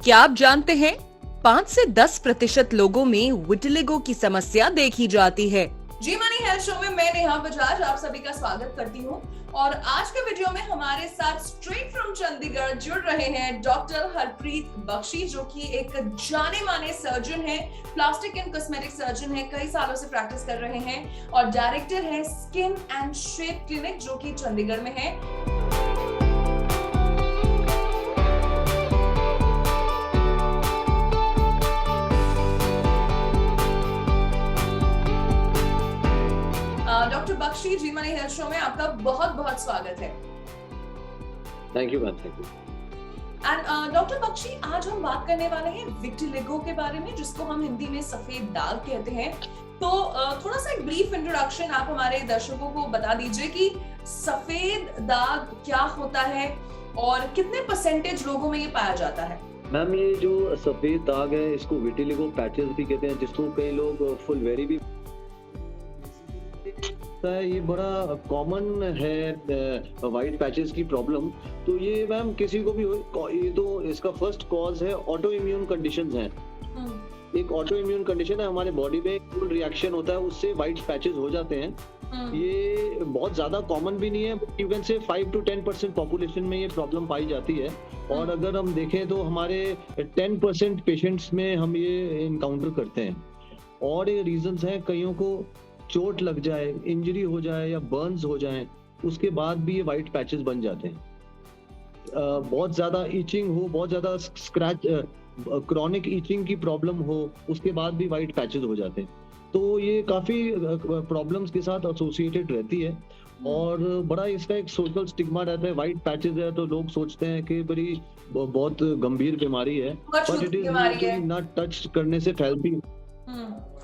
क्या आप जानते हैं 5 से 10% लोगों में विटिलिगो की समस्या देखी जाती है। जी मनी हेल्थ शो में मैं नेहा बजाज आप सभी का स्वागत करती हूँ और आज के वीडियो में हमारे साथ स्ट्रेट फ्रॉम चंडीगढ़ जुड़ रहे हैं डॉक्टर हरप्रीत बख्शी, जो कि एक जाने माने सर्जन है, प्लास्टिक एंड कॉस्मेटिक सर्जन है, कई सालों से प्रैक्टिस कर रहे हैं और डायरेक्टर है स्किन एंड शेप क्लिनिक, जो कि चंडीगढ़ में है। Doctor Bakshi, Zee money health show में आपका बहुत बहुत स्वागत है। Thank you ma'am, thank you. And doctor Bakshi, आज हम बात करने वाले हैं विटिलिगो के बारे में, जिसको हम हिंदी में सफेद दाग कहते हैं। तो थोड़ा सा एक ब्रीफ इंट्रोडक्शन आप हमारे दर्शकों को बता दीजिए कि सफेद दाग क्या होता है और कितने परसेंटेज लोगों में ये पाया जाता है। मैम, ये जो सफेद दाग है इसको विटिलिगो पैचेस भी कहते हैं, जिसको कई लोग फुलवेरी भी है। ये बड़ा कॉमन है वाइट पैचेस की प्रॉब्लम। तो ये मैम किसी को भी हो, ये तो इसका फर्स्ट कॉज है ऑटो इम्यून कंडीशंस हैं। एक ऑटो इम्यून कंडीशन है, हमारे बॉडी में एक रिएक्शन होता है, उससे वाइट पैचेस हो जाते हैं। ये बहुत ज्यादा कॉमन भी नहीं है, यू कैन से 5 to 10% पॉपुलेशन में ये प्रॉब्लम पाई जाती है। और अगर हम देखें तो हमारे 10% पेशेंट्स में हम ये इनकाउंटर करते हैं। और ये रीजंस हैं, कईयों को चोट लग जाए, इंजरी हो जाए या बर्न्स हो जाए, उसके बाद भी ये वाइट पैचेस बन जाते हैं। बहुत ज्यादा ईचिंग हो, बहुत ज्यादा स्क्रैच, क्रॉनिक ईचिंग की प्रॉब्लम हो, उसके बाद भी वाइट पैचेस हो जाते हैं। तो ये काफी प्रॉब्लम्स के साथ एसोसिएटेड रहती है और बड़ा इसका एक सोशल स्टिग्मा रहता है। वाइट पैचेस है तो लोग सोचते हैं कि बड़ी बहुत गंभीर बीमारी है, but it is not, touch करने से फैलती।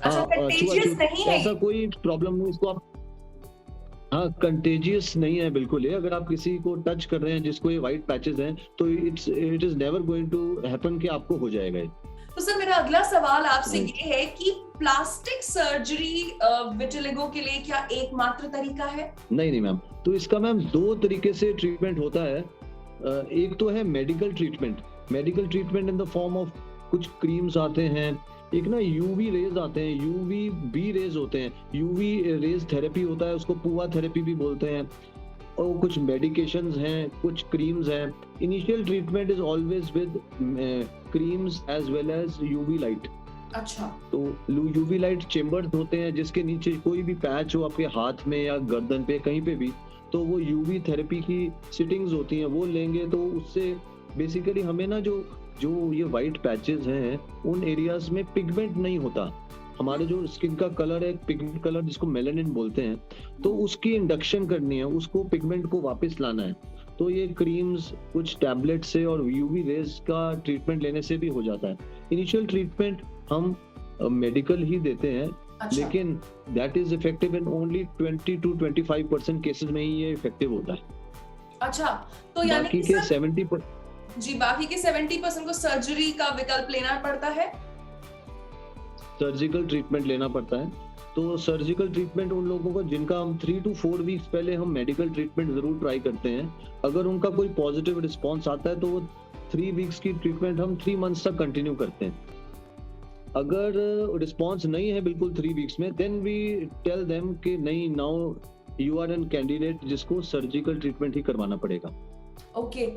ऐसा कोई प्रॉब्लम नहीं इसको आप, हाँ, कंटेजियस नहीं है बिल्कुल। ये अगर आप किसी को टच कर रहे हैं जिसको ये वाइट पैचेस हैं तो it is never going to happen कि आपको हो जाएगा। तो सर, मेरा अगला सवाल आपसे ये है कि प्लास्टिक सर्जरी विटिलिगो के लिए क्या एकमात्र तरीका है? नहीं मैम, तो इसका मैम 2 तरीके से ट्रीटमेंट होता है। एक तो है medical treatment in the form of कुछ क्रीम्स आते हैं, एक ना यूवी रेज आते हैं, यूवी बी रेज होते हैं, यूवी रेज थेरेपी होता है, उसको पुआ थेरेपी भी बोलते हैं। और कुछ मेडिकेशंस हैं, कुछ क्रीम्स हैं। Initial treatment is always with creams as well as UV light. अच्छा। तो यूवी लाइट चेम्बर्स होते हैं जिसके नीचे कोई भी पैच हो आपके हाथ में या गर्दन पे कहीं पे भी, तो वो यूवी थेरेपी की सिटिंग्स होती हैं, वो लेंगे तो उससे बेसिकली हमें ना जो ये वाइट पैचेस हैं उन एरियाज में पिगमेंट नहीं होता। हमारे जो स्किन का कलर है, पिगमेंट कलर जिसको मेलानिन बोलते हैं, तो उसकी इंडक्शन करनी है, उसको पिगमेंट को वापस लाना है। तो ये क्रीम्स, कुछ टैबलेट से और यूवी रेज का ट्रीटमेंट लेने से भी हो जाता है। इनिशियल ट्रीटमेंट हम मेडिकल ही देते हैं। अच्छा। लेकिन that is effective in only 20 to 25% cases में ही ये इफेक्टिव होता है। अच्छा, तो यानी बाकी के 70% जी, बाकी के 70% को सर्जरी का विकल्प लेना पड़ता है, सर्जिकल ट्रीटमेंट लेना पड़ता है। तो सर्जिकल ट्रीटमेंट उन लोगों को जिनका हम 3 to 4 वीक्स पहले हम मेडिकल ट्रीटमेंट जरूर ट्राई करते हैं। अगर उनका कोई पॉजिटिव रिस्पॉन्स आता है तो वो 3 वीक्स की ट्रीटमेंट हम 3 मंथ्स तक कंटिन्यू करते हैं। अगर रिस्पॉन्स नहीं है बिल्कुल 3 वीक्स में, देन वी टेल देम कि नहीं, now you are an candidate जिसको सर्जिकल ट्रीटमेंट ही करवाना पड़ेगा। ओके।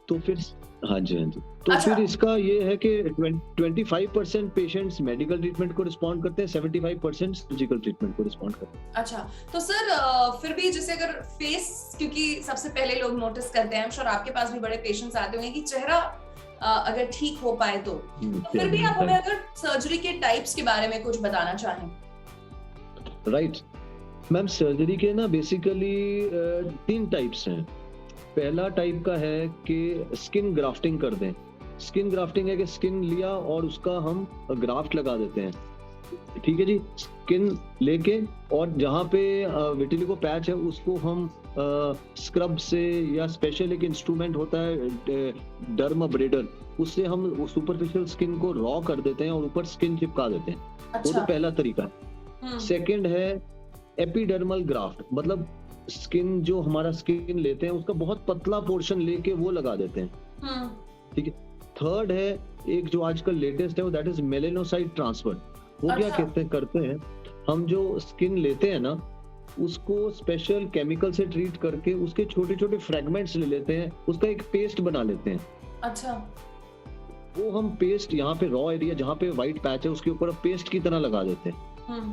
तो फिर हाँ जी। तो अच्छा। फिर इसका ये है कि 25% पेशेंट्स मेडिकल ट्रीटमेंट को रिस्पॉन्ड करते हैं, 75% सर्जिकल ट्रीटमेंट को रिस्पॉन्ड करते हैं। अच्छा, तो सर फिर भी जैसे अगर फेस, क्योंकि सबसे पहले लोग नोटिस करते हैं, श्योर आपके पास भी बड़े पेशेंट्स आते होंगे कि चेहरा अगर ठीक हो पाए तो फिर भी आप हमें अगर सर्जरी के टाइप्स के बारे में कुछ बताना चाहें। राइट मैम, सर्जरी के ना बेसिकली 3 टाइप्स हैं। पहला टाइप का है कि स्किन ग्राफ्टिंग कर दें। स्किन ग्राफ्टिंग है कि स्किन लिया और उसका हम ग्राफ्ट लगा देते हैं, ठीक है जी। स्किन लेके और जहाँ पे विटिलिगो पैच है उसको हम स्क्रब से या स्पेशल एक इंस्ट्रूमेंट होता है डर्म ब्रेडर, उससे हम सुपरफिशियल स्किन को रॉ कर देते हैं और ऊपर स्किन चिपका देते हैं। अच्छा। वो तो पहला तरीका है। सेकंड है एपिडर्मल ग्राफ्ट, मतलब स्किन जो हमारा स्किन लेते हैं उसका बहुत पतला पोर्शन लेके वो लगा देते हैं, ठीक है। थर्ड है एक जो आजकल लेटेस्ट है वो दैट इज मेलेनोसाइट ट्रांसफर। वो क्या अच्छा। करते हैं, हम जो स्किन लेते हैं ना उसको स्पेशल केमिकल से ट्रीट करके उसके छोटे छोटे फ्रेगमेंट्स ले लेते हैं, उसका एक पेस्ट बना लेते हैं। अच्छा। वो हम पेस्ट यहाँ पे रॉ एरिया जहाँ पे व्हाइट पैच है उसके ऊपर पेस्ट की तरह लगा देते हैं। हम्म।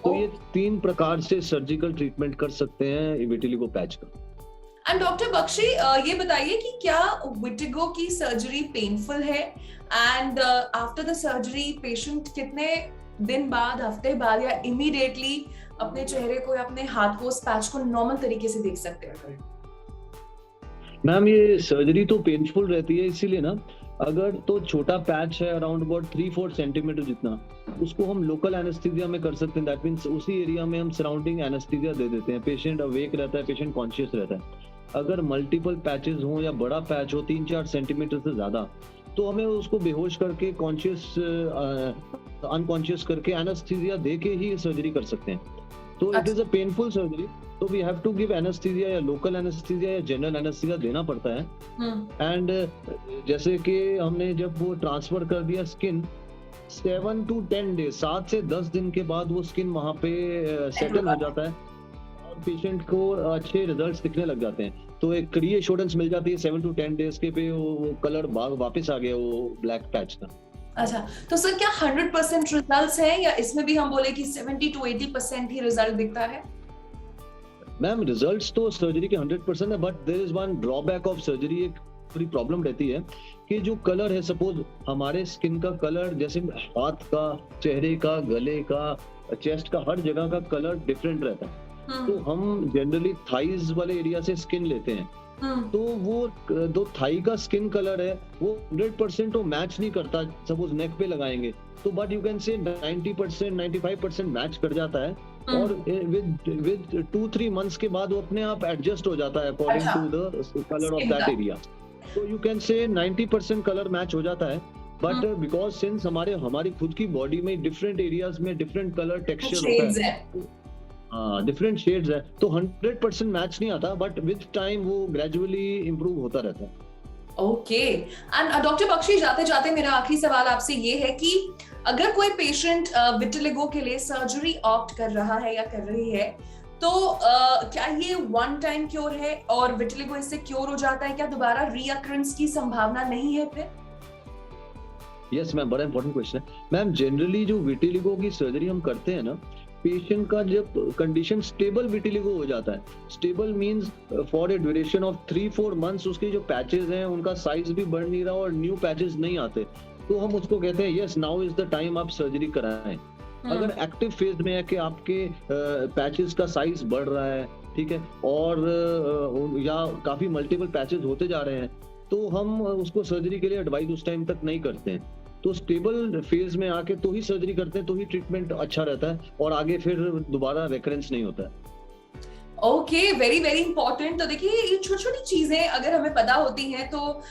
तो ये 3 प्रकार से सर्जिकल ट्रीटमेंट कर सकते हैं विटिलिगो पैच का। एंड डॉक्टर बख्शी, ये बताइए कि क्या विटिगो की सर्जरी पेनफुल है, and after the surgery patient कितने दिन बाद, हफ्ते बाद या इमीडिएटली अपने चेहरे को या अपने हाथ को, उस पैच को नॉर्मल तरीके से देख सकते हैं? मैम ये सर्जरी तो पेनफुल रहती है, इसीलिए ना अगर तो छोटा पैच है अराउंड अबाउट 3-4 सेंटीमीटर जितना, उसको हम लोकल एनेस्थीसिया में कर सकते हैं। दैट मींस उसी एरिया में हम सराउंडिंग एनेस्थीसिया दे देते हैं, पेशेंट अवेक रहता है, पेशेंट कॉन्शियस रहता है। अगर मल्टीपल पैचेस हो या बड़ा पैच हो 3-4 सेंटीमीटर से ज्यादा, तो हमें उसको बेहोश करके कॉन्शियस अनकॉन्शियस करके एनेस्थीसिया दे के ही सर्जरी कर सकते हैं। तो it is a painful surgery, तो we have to give anaesthesia या लोकल एनेस्थीसिया या जनरल एनेस्थीसिया देना पड़ता है। एंड जैसे कि हमने जब वो ट्रांसफर कर दिया स्किन, 7 to 10 डेज, 7 से 10 दिन के बाद वो स्किन वहां पे सेटल हो जाता है और पेशेंट को अच्छे रिजल्ट्स दिखने लग जाते हैं। तो एक रीएश्योरेंस मिल जाती है 7 to 10 डेज के पे वो कलर वापस आ गया वो ब्लैक पैच का। अच्छा, तो सर क्या 100% रिजल्ट्स हैं, या इसमें भी हम बोले कि 70 to 80% ही रिजल्ट दिखता है? मैम रिजल्ट्स तो सर्जरी के 100% है, but there is one drawback of surgery. एक थोड़ी प्रॉब्लम रहती है कि जो कलर है, सपोज हमारे स्किन का कलर जैसे हाथ का, चेहरे का, गले का, चेस्ट का, हर जगह का कलर डिफरेंट रहता है। तो हम जनरली थाइज वाले एरिया से स्किन लेते हैं, तो वो जो थाई का स्किन कलर है वो 100% तो मैच नहीं करता। सपोज नेक पे लगाएंगे तो but you can say 90% 95% match कर जाता है, और विद 2-3 मंथ्स के बाद वो अपने आप एडजस्ट हो जाता है according to the colour of that area. तो you can say 90% colour match हो जाता है, बट बिकॉज सिंस हमारी खुद की बॉडी में डिफरेंट एरियाज में डिफरेंट कलर टेक्सचर होता है, डिफरेंट शेड्स है, तो 100% मैच नहीं आता, बट विद टाइम वो ग्रेजुअली इंप्रूव होता रहता है। ओके। एंड डॉक्टर बख्शी, जाते जाते मेरा आखिरी सवाल आपसे ये है कि अगर कोई पेशेंट विटिलिगो के लिए सर्जरी ऑप्ट कर रहा है या कर रही है, तो क्या ये वन टाइम क्योर है और विटिलिगो इससे क्योर हो जाता है? क्या दोबारा रीअकरेंस की संभावना नहीं है फिर? यस मैम, बड़ा इंपॉर्टेंट क्वेश्चन है। मैम जनरली जो विटिलिगो की सर्जरी हम करते हैं ना, पेशेंट का जब कंडीशन स्टेबल विटिलिगो हो जाता है, stable means for a duration of 3-4 months उसके जो पैचेस हैं उनका साइज भी बढ़ नहीं रहा और न्यू पैचेस नहीं आते, तो हम उसको कहते हैं yes now is the time आप सर्जरी कराएं। अगर एक्टिव फेज में है कि आपके पैचेस का साइज बढ़ रहा है, ठीक है, और या काफी मल्टीपल पैचेस होते जा रहे हैं, तो हम उसको सर्जरी के लिए एडवाइस उस टाइम तक नहीं करते हैं। तो स्टेबल फेज में आके तो ही सर्जरी करते हैं, तो ही ट्रीटमेंट अच्छा रहता है और आगे फिर दोबारा रिकरेंस नहीं होता है। Okay, very very important. तो देखिए, ये छोटी छोटी चीजें अगर हमें पता होती हैं तो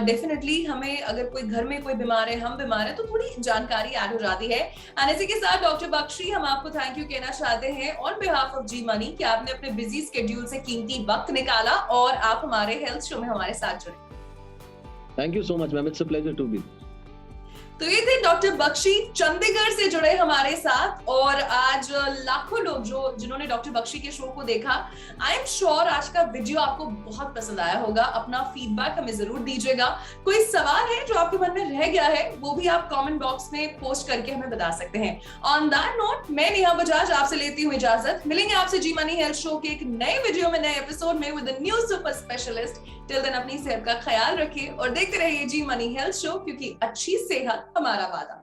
डेफिनेटली हमें, अगर कोई घर में कोई बीमार है, हम बीमार है, तो थोड़ी जानकारी ऐड हो जाती है। एंड इसी के साथ डॉक्टर बख्शी, हम आपको थैंक यू कहना चाहते हैं on behalf of Zee money कि आपने अपने बिजी स्केड्यूल से कीमती वक्त निकाला और आप हमारे हेल्थ शो में हमारे साथ जुड़े। Thank you so much ma'am, it's a pleasure to be. तो ये थे डॉक्टर बख्शी, चंडीगढ़ से जुड़े हमारे साथ। और आज लाखों लोग जिन्होंने डॉक्टर बख्शी के शो को देखा, आई एम श्योर आज का वीडियो आपको बहुत पसंद आया होगा। अपना फीडबैक हमें जरूर दीजिएगा। कोई सवाल है जो आपके मन में रह गया है, वो भी आप कमेंट बॉक्स में पोस्ट करके हमें बता सकते हैं। ऑन दैट नोट, मैं नेहा बजाज आपसे लेती हूँ इजाजत। मिलेंगे आपसे जी मनी हेल्थ शो के एक नए वीडियो में, नए एपिसोड में with a new super specialist. Till then अपनी सेहत का ख्याल रखिए और देखते रहिए जी मनी हेल्थ शो, क्योंकि अच्छी सेहत हमारा वादा।